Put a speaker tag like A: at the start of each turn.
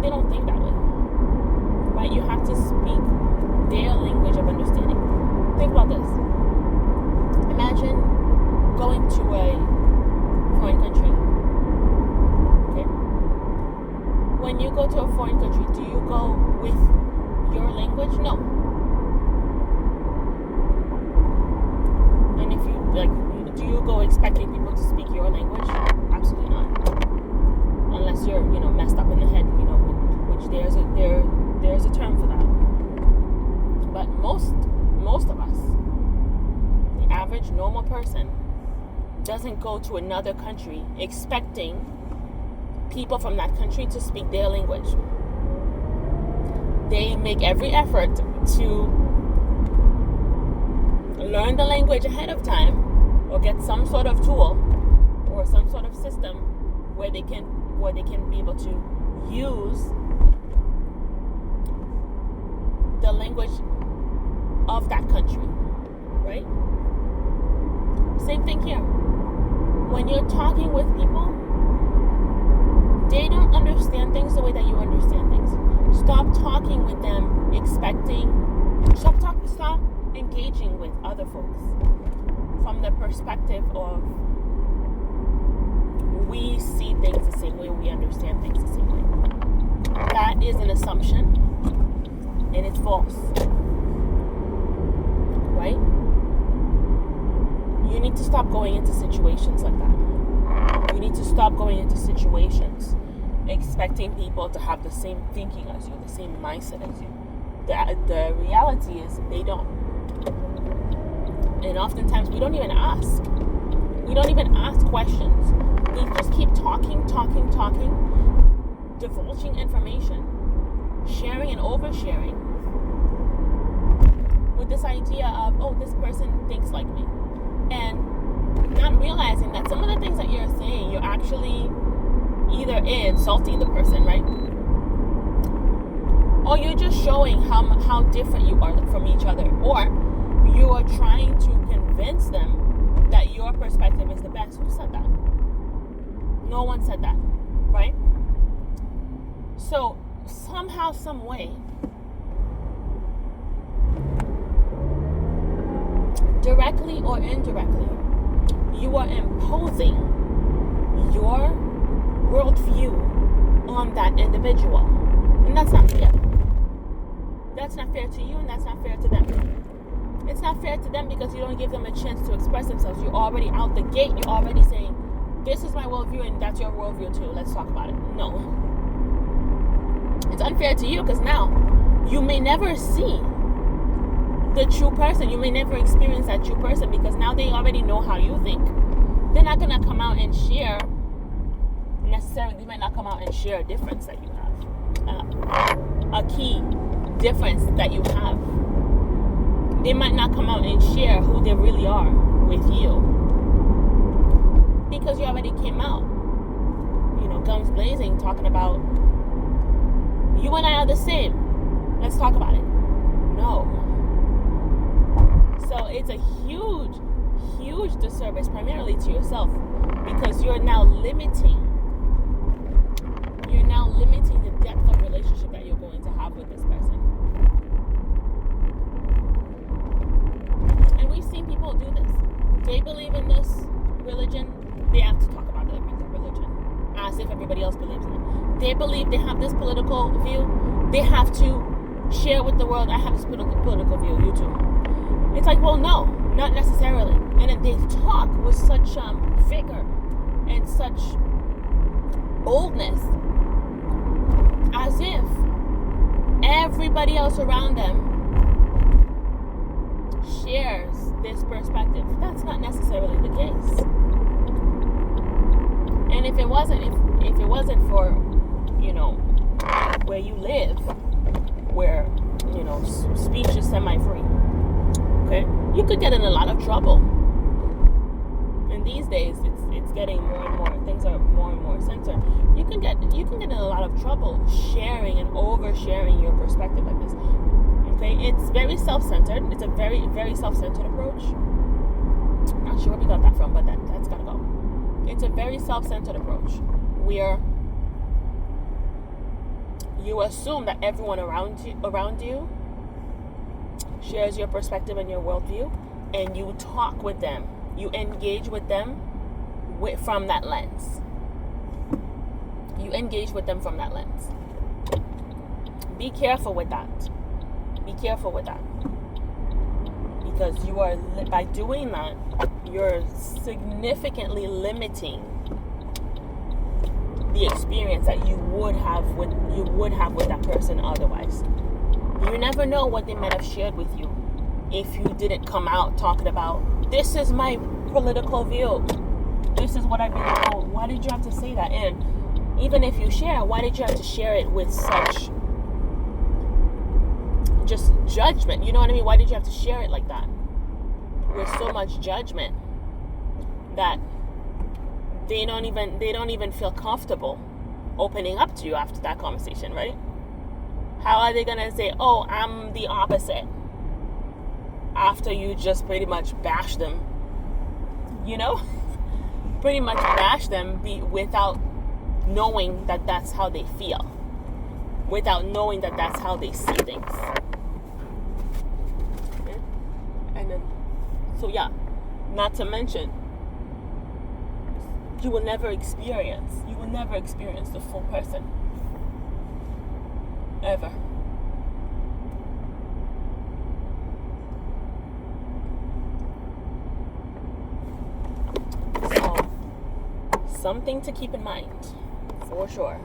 A: they don't think that way, right? You have to speak their language of understanding. Think about this. Imagine going to a foreign country. Okay? When you go to a foreign country, do you go with your language? No. And if you do you go expecting people to speak your language? Absolutely not. Unless you're, messed up in the head, which there's a term for that. But most of us, the average normal person, doesn't go to another country expecting people from that country to speak their language. They make every effort to learn the language ahead of time, or get some sort of tool or some sort of system where they can be able to use the language of that country, right? Same thing here. When you're talking with people, they don't understand things the way that you understand things. Stop talking with them stop engaging with other folks from the perspective of we see things the same way, we understand things the same way. That is an assumption, and it's false. Right? You need to stop going into situations like that. You need to stop going into situations expecting people to have the same thinking as you, the same mindset as you. The reality is they don't. And oftentimes we don't even ask. We don't even ask questions. We just keep talking, divulging information, sharing and oversharing with this idea of, oh, this person thinks like me. And not realizing that some of the things that you're saying, you're actually either insulting the person, right? Or you're just showing how different you are from each other. Or you are trying to convince them that your perspective is the best. Who said that? No one said that, right? So somehow, some way, directly or indirectly, you are imposing your worldview on that individual. And that's not fair. That's not fair to you, and that's not fair to them. It's not fair to them because you don't give them a chance to express themselves. You're already out the gate. You're already saying, this is my worldview and that's your worldview too. Let's talk about it. No. It's unfair to you because now you may never see the true person. You may never experience that true person because now they already know how you think. They're not going to come out and share necessarily. They might not come out and share a difference that you have. A key difference that you have. They might not come out and share who they really are with you because you already came out, guns blazing, talking about you and I are the same. Let's talk about it. No. So it's a huge disservice primarily to yourself because you're now limiting the depth of relationship that you're going to have with this person. And we've seen people do this. They believe in this religion, they have to talk about the religion as if everybody else believes in it. They believe they have this political view, they have to share with the world, I have this political view, you too. It's like, well, no, not necessarily. And then they talk with such vigor and such boldness as if everybody else around them shares this perspective. That's not necessarily the case. And if it wasn't for, where you live, where, speech is semi-free, okay, you could get in a lot of trouble. And these days, it's getting more and more. Things are more and more censored. You can get in a lot of trouble sharing and oversharing your perspective like this. Okay, it's very self-centered. It's a very, very self-centered approach. I'm not sure where we got that from, but that's gotta go. It's a very self-centered approach where you assume that everyone around you shares your perspective and your worldview, and you talk with them, you engage with them from that lens. You engage with them from that lens. Be careful with that. Be careful with that. Because by doing that, you're significantly limiting the experience that you would have with that person otherwise. You never know what they might have shared with you if you didn't come out talking about, this is my political view, this is what I've been told. Why did you have to say that? And even if you share, why did you have to share it with such just judgment? You know what I mean? Why did you have to share it like that with so much judgment that they don't even feel comfortable opening up to you after that conversation, right? How are they gonna say, oh, I'm the opposite, after you just pretty much bash them, you know? Pretty much bash them without knowing that that's how they feel, without knowing that that's how they see things. Okay? And then, so yeah, not to mention, you will never experience the full person. Ever. So, something to keep in mind, for sure.